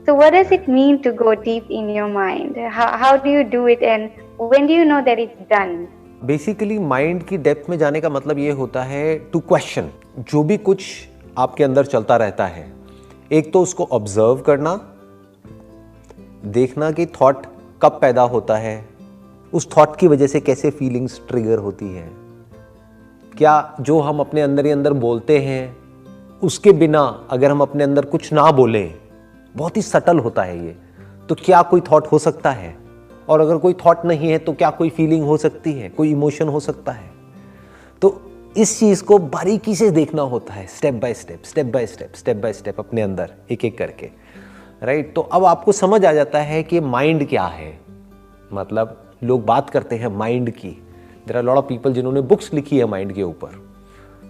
So what does it mean to go deep in your mind? How do you do it, and when do you know that it's done? Basically mind की depth में जाने का मतलब ये होता है to question जो भी कुछ आपके अंदर चलता रहता है। एक तो उसको ऑब्जर्व करना, देखना कि थॉट कब पैदा होता है, उस थॉट की वजह से कैसे फीलिंग्स ट्रिगर होती है, क्या जो हम अपने अंदर ही अंदर बोलते हैं उसके बिना अगर हम अपने अंदर कुछ ना बोलें, बहुत ही सटल होता है ये, तो क्या कोई थॉट हो सकता है, और अगर कोई थॉट नहीं है तो क्या कोई फीलिंग हो सकती है, कोई इमोशन हो सकता है। तो इस चीज को बारीकी से देखना होता है, step by step, step by step, step by step, अपने अंदर एक एक करके, राइट। तो अब आपको समझ आ जाता है कि माइंड क्या है। मतलब लोग बात करते हैं माइंड की, there are lot of people जिन्होंने बुक्स लिखी है माइंड के ऊपर,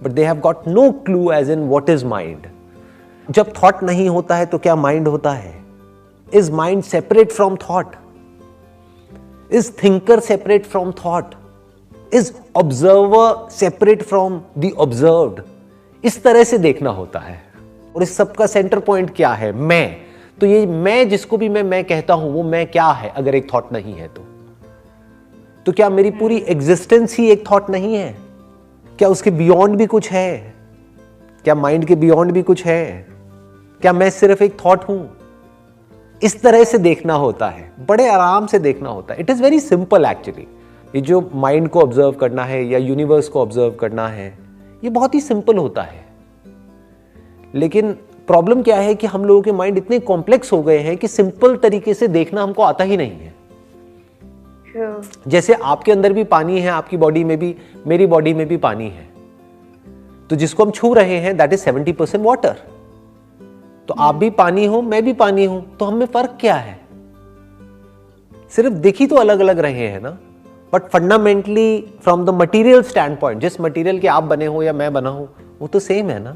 but they have got no clue as in what is mind. जब थॉट नहीं होता है तो क्या माइंड होता है? Is mind separate from thought? Is thinker separate from thought? Is observer separate from the observed? इस तरह से देखना होता है। और इस सब का सेंटर पॉइंट क्या है? मैं। तो ये मैं जिसको भी मैं कहता हूं, वो मैं क्या है अगर एक थॉट नहीं है तो क्या मेरी पूरी एग्जिस्टेंस ही एक थॉट नहीं है? क्या उसके बियॉन्ड भी कुछ है? क्या माइंड के बियॉन्ड भी कुछ है? क्या मैं सिर्फ एक थॉट हूं? इस तरह से देखना होता है, बड़े आराम से देखना होता है। It is very simple actually. ये जो माइंड को ऑब्जर्व करना है या यूनिवर्स को ऑब्जर्व करना है, ये बहुत ही सिंपल होता है। लेकिन प्रॉब्लम क्या है कि हम लोगों के माइंड इतने कॉम्प्लेक्स हो गए हैं कि सिंपल तरीके से देखना हमको आता ही नहीं है। जैसे आपके अंदर भी पानी है, आपकी बॉडी में भी, मेरी बॉडी में भी पानी है, तो जिसको हम छू रहे हैं दैट इज 70% वाटर। तो आप भी पानी हो, मैं भी पानी हूं, तो हमें फर्क क्या है? सिर्फ दिख ही तो अलग अलग रहे हैं ना, but fundamentally from the material stand point, जिस मटेरियल के आप बने हो या मैं बना हूं, वो तो सेम है ना।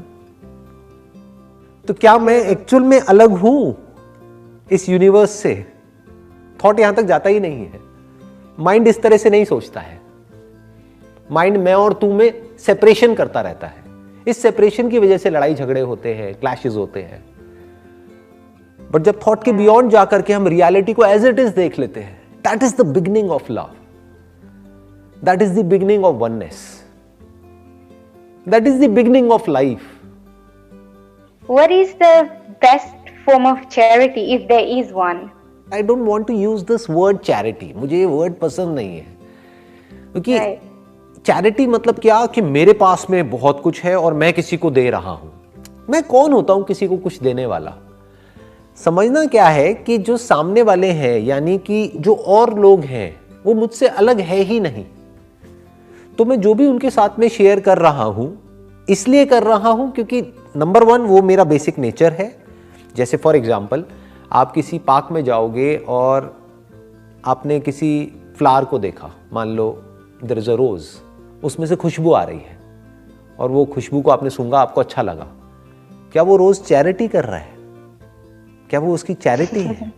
तो क्या मैं एक्चुअल में अलग हूं इस यूनिवर्स से? थॉट यहां तक जाता ही नहीं है। माइंड इस तरह से नहीं सोचता है। माइंड मैं और तू में सेपरेशन करता रहता है। इस सेपरेशन की वजह से लड़ाई झगड़े होते हैं, क्लैशेस होते हैं। बट जब थॉट के बियॉन्ड जाकर के हम रियलिटी को एज इट इज देख लेते हैं, that is the beginning of love, that is the beginning of oneness, that is the beginning of life. What is the best form of charity, if there is one? I don't want to use this word charity. मुझे ये word पसंद नहीं है, क्योंकि charity मतलब क्या कि मेरे पास में बहुत कुछ है और मैं किसी को दे रहा हूं। मैं कौन होता हूं किसी को कुछ देने वाला? समझना क्या है कि जो सामने वाले हैं, यानी कि जो और लोग हैं, वो मुझसे अलग है ही नहीं। तो मैं जो भी उनके साथ में शेयर कर रहा हूं, इसलिए कर रहा हूं क्योंकि नंबर 1 वो मेरा बेसिक नेचर है। जैसे फॉर एग्जाम्पल, आप किसी पार्क में जाओगे और आपने किसी फ्लावर को देखा, मान लो देयर इज अ रोज, उसमें से खुशबू आ रही है और वो खुशबू को आपने सूंघा, आपको अच्छा लगा। क्या वो रोज चैरिटी कर रहा है? क्या वो उसकी चैरिटी है?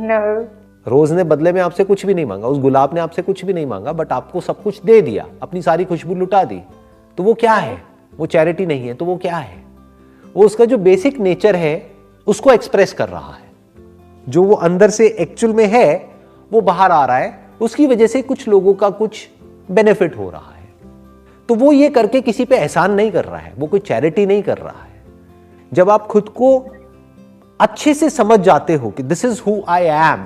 No. रोज ने बदले में आपसे कुछ भी नहीं मांगा, उस गुलाब ने आपसे कुछ भी नहीं मांगा, बट आपको सब कुछ दे दिया, अपनी सारी खुशबू लुटा दी। तो वो क्या है? वो चैरिटी नहीं है। तो वो क्या है? वो उसका जो बेसिक नेचर है उसको एक्सप्रेस कर रहा है। जो वो अंदर से एक्चुअल में है वो बाहर आ रहा है, उसकी वजह से कुछ लोगों का कुछ बेनिफिट हो रहा है। तो वो ये करके किसी पे एहसान नहीं कर रहा है, वो कोई चैरिटी नहीं कर रहा है। जब आप खुद को अच्छे से समझ जाते हो कि this is who I am,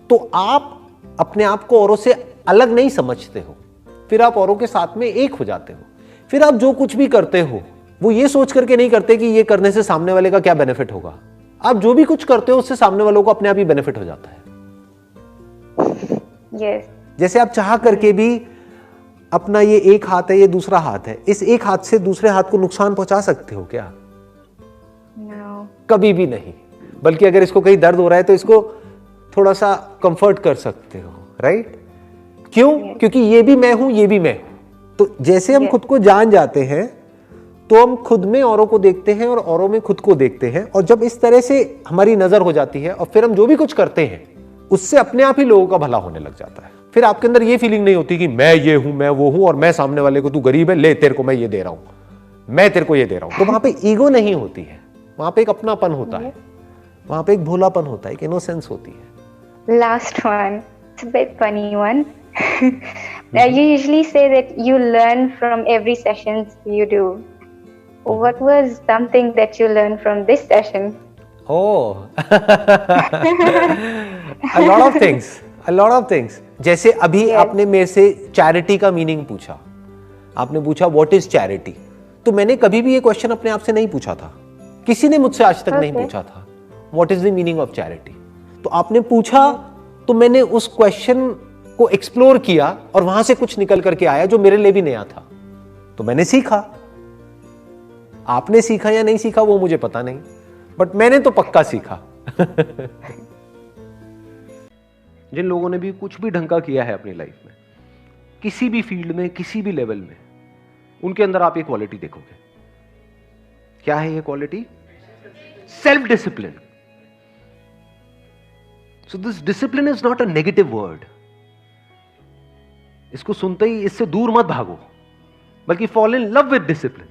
तो आप अपने आप को औरों से अलग नहीं समझते हो, फिर आप औरों के साथ में एक हो जाते हो। फिर आप जो कुछ भी करते हो वो ये सोच करके नहीं करते कि ये करने से सामने वाले का क्या बेनिफिट होगा। आप जो भी कुछ करते हो उससे सामने वालों को अपने आप ही बेनिफिट हो जाता है। Yes. जैसे आप चाह करके भी अपना ये एक हाथ है, ये दूसरा हाथ है, इस एक हाथ से दूसरे हाथ को नुकसान पहुंचा सकते हो क्या? No. कभी भी नहीं। बल्कि अगर इसको कहीं दर्द हो रहा है तो इसको थोड़ा सा कंफर्ट कर सकते हो, राइट? क्यों? क्योंकि ये भी मैं हूं, ये भी मैं हूं। तो जैसे हम खुद को जान जाते हैं तो हम खुद में औरों को देखते हैं और औरों में खुद को देखते हैं। और जब इस तरह से हमारी नजर हो जाती है और फिर हम जो भी कुछ करते हैं उससे अपने आप ही लोगों का भला होने लग जाता है। फिर आपके अंदर ये फीलिंग नहीं होती कि मैं ये हूं, मैं वो हूं, और मैं सामने वाले को, तू गरीब है, ले तेरे को मैं ये दे रहा हूं, मैं तेरे को ये दे रहा हूं। तो वहां पे ईगो नहीं होती है, वहां पे एक अपनापन होता है। वहां पे एक भोलापन होता है, एक इनोसेंस होती है। Last one. It's a bit funny one. You usually say that you learn from every sessions you do. What was something that you learned from this session? Oh, a lot of things, a lot of things. जैसे अभी Yes. आपने मेरे से charity का meaning पूछा, आपने पूछा what is charity, तो मैंने कभी भी ये क्वेश्चन अपने आप से नहीं पूछा था, किसी ने मुझसे आज तक नहीं पूछा था what is the meaning of charity. तो आपने पूछा तो मैंने उस क्वेश्चन को एक्सप्लोर किया और वहां से कुछ निकल करके आया जो मेरे लिए भी नया था, तो मैंने सीखा। आपने सीखा या नहीं सीखा वो मुझे पता नहीं, बट मैंने तो पक्का सीखा। जिन लोगों ने भी कुछ भी ढंग का किया है अपनी लाइफ में, किसी भी फील्ड में, किसी भी लेवल में, उनके अंदर आप ये क्वालिटी देखोगे। क्या है ये quality? Self discipline. So this discipline is not a negative word. इसको सुनते ही इससे दूर मत भागो, बल्कि fall in love with discipline.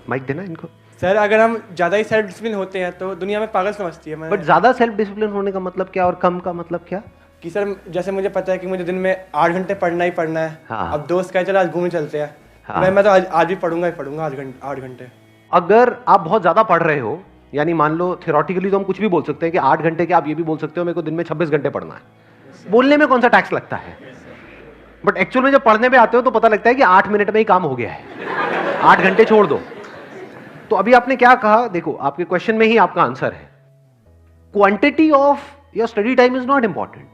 Mic देना इनको। सर अगर हम ज़्यादा ही सेल्फ डिसिप्लिन होते हैं तो दुनिया में पागल समझती है। बट ज्यादा सेल्फ डिसिप्लिन होने का मतलब क्या और कम का मतलब क्या? कि सर जैसे मुझे पता है कि मुझे दिन में 8 घंटे पढ़ना ही पढ़ना है। हाँ। अब दोस्त कहे चलो आज घूमने चलते हैं। हाँ। मैं तो आज भी पढ़ूंगा ही पढ़ूंगा 8 घंटे। अगर आप बहुत ज्यादा पढ़ रहे हो, यानी मान लो थियोरेटिकली तो हम कुछ भी बोल सकते हैं कि 8 घंटे के, आप ये भी बोल सकते हो मेरे को दिन में 26 घंटे पढ़ना है। बोलने में कौन सा टैक्स लगता है, बट एक्चुअल में जब पढ़ने पे आते हो तो पता लगता है कि 8 मिनट में ही काम हो गया है, 8 घंटे छोड़ दो। तो अभी आपने क्या कहा, देखो आपके क्वेश्चन में ही आपका आंसर है। Quantity of your study time is not important,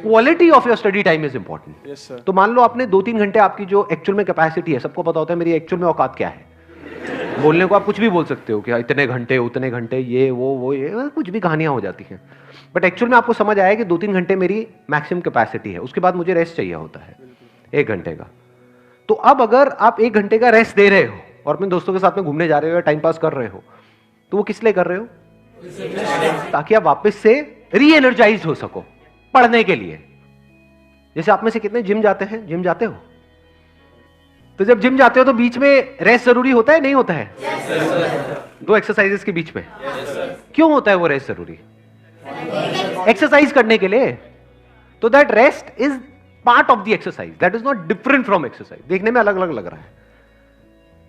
quality of your study time is important. Yes sir. तो मान लो आपने 2-3 घंटे, आपकी जो एक्चुअल में कैपेसिटी है, सबको पता होता है मेरी एक्चुअल में औकात क्या है। बोलने को आप कुछ भी बोल सकते हो कि इतने घंटे उतने घंटे, ये वो ये कुछ भी कहानियां हो जाती हैं, बट एक्चुअल में आपको समझ आया कि 2-3 घंटे मेरी मैक्सिमम कैपेसिटी है, उसके बाद मुझे रेस्ट चाहिए होता है 1 घंटे का। तो अब अगर आप 1 घंटे का रेस्ट दे रहे हो और अपने दोस्तों के साथ में घूमने जा रहे हो या टाइम पास कर रहे हो, तो वो किस लिए कर रहे हो? ताकि आप वापस से री एनर्जाइज हो सको पढ़ने के लिए। जैसे आप में से कितने जिम जाते हैं? जिम जाते हो? तो जब जिम जाते हो तो बीच में रेस्ट जरूरी होता है नहीं होता है? दो एक्सरसाइजेस के बीच में। क्यों होता है वो रेस्ट जरूरी? एक्सरसाइज करने के लिए। तो that rest is part of the exercise, that is not different from exercise. देखने में अलग अलग लग रहा है,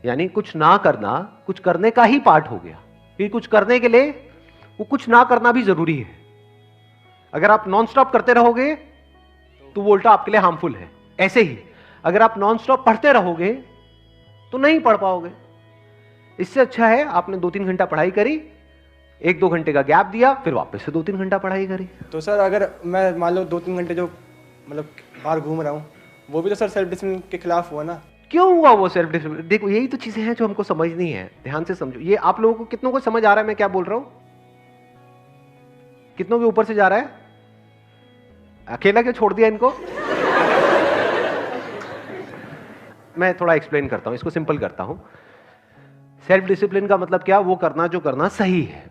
यानी कुछ ना करना कुछ करने का ही पार्ट हो गया। फिर कुछ करने के लिए वो कुछ ना करना भी जरूरी है। अगर आप नॉन स्टॉप करते रहोगे तो वो उल्टा आपके लिए हार्मफुल है। ऐसे ही अगर आप नॉन स्टॉप पढ़ते रहोगे तो नहीं पढ़ पाओगे। इससे अच्छा है आपने 2-3 घंटा पढ़ाई करी, 1-2 घंटे का गैप दिया, फिर वापस से 2-3 घंटा पढ़ाई करी। तो सर अगर मैं मान लो 2-3 घंटे जो मतलब बाहर घूम रहा हूँ, वो भी तो सर सेल्फ डिसिप्लिन के खिलाफ हुआ ना। क्यों हुआ वो सेल्फ डिसिप्लिन? देखो यही तो चीजें हैं जो हमको समझनी है, ध्यान से समझो। ये आप लोगों को कितनों को समझ आ रहा है मैं क्या बोल रहा हूं? कितनों के ऊपर से जा रहा है? अकेला क्यों छोड़ दिया इनको? मैं थोड़ा एक्सप्लेन करता हूं, इसको सिंपल करता हूं। सेल्फ डिसिप्लिन का मतलब क्या? वो करना जो करना सही है।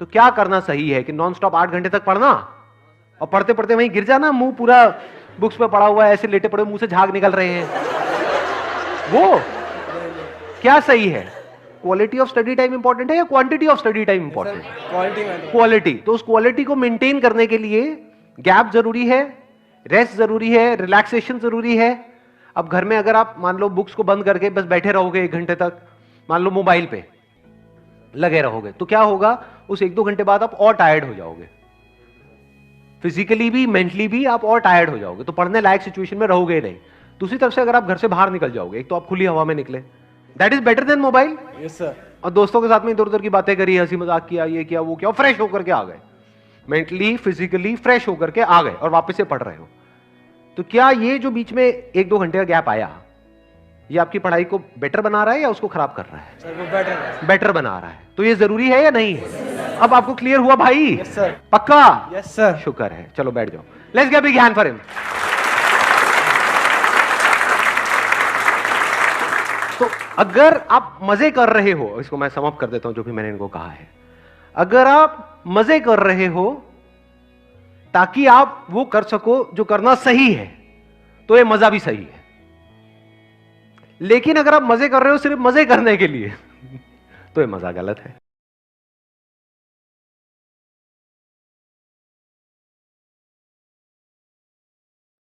तो क्या करना सही है कि नॉन स्टॉप 8 घंटे तक पढ़ना और पढ़ते पढ़ते वहीं गिर जाना, मुंह पूरा बुक्स पे पड़ा हुआ है, ऐसे लेटे पड़े, मुंह से झाग निकल रहे हैं, वो क्या सही है? Quality of study time important है या quantity of study time important? Quality. तो उस क्वालिटी को मेंटेन करने के लिए गैप जरूरी है, रेस्ट जरूरी है, रिलैक्सेशन जरूरी है। अब घर में अगर आप मान लो बुक्स को बंद करके बस बैठे रहोगे 1 घंटे तक, मान लो मोबाइल पे लगे रहोगे, तो क्या होगा? उस 1-2 घंटे बाद आप और टायर्ड हो जाओगे, फिजिकली भी मेंटली भी आप और टायर्ड हो जाओगे, तो पढ़ने लायक सिचुएशन में रहोगे नहीं। दूसरी तरफ से अगर आप घर से बाहर निकल जाओगे, एक तो आप खुली हवा में निकले, that is better than mobile. Yes sir. और दोस्तों के साथ में इधर उधर की बातें करी, हंसी मजाक किया, ये किया वो किया, फ्रेश होकर के आ गए, मेंटली फिजिकली फ्रेश होकर के आ गए और वापस से पढ़ रहे हो। तो क्या ये जो बीच में 1-2 घंटे का गैप आया, ये आपकी पढ़ाई को बेटर बना रहा है या उसको खराब कर रहा है? सर वो बेटर बना रहा है। तो ये जरूरी है या नहीं है? अब आपको क्लियर हुआ भाई? Yes sir. पक्का? Yes sir. शुक्र है। चलो बैठ जाओ। Let's give a big hand for him. तो अगर आप मजे कर रहे हो, इसको मैं सम अप कर देता हूं जो भी मैंने इनको कहा है। अगर आप मजे कर रहे हो ताकि आप वो कर सको जो करना सही है, तो ये मजा भी सही है। लेकिन अगर आप मजे कर रहे हो सिर्फ मजे करने के लिए, तो ये मजा गलत है।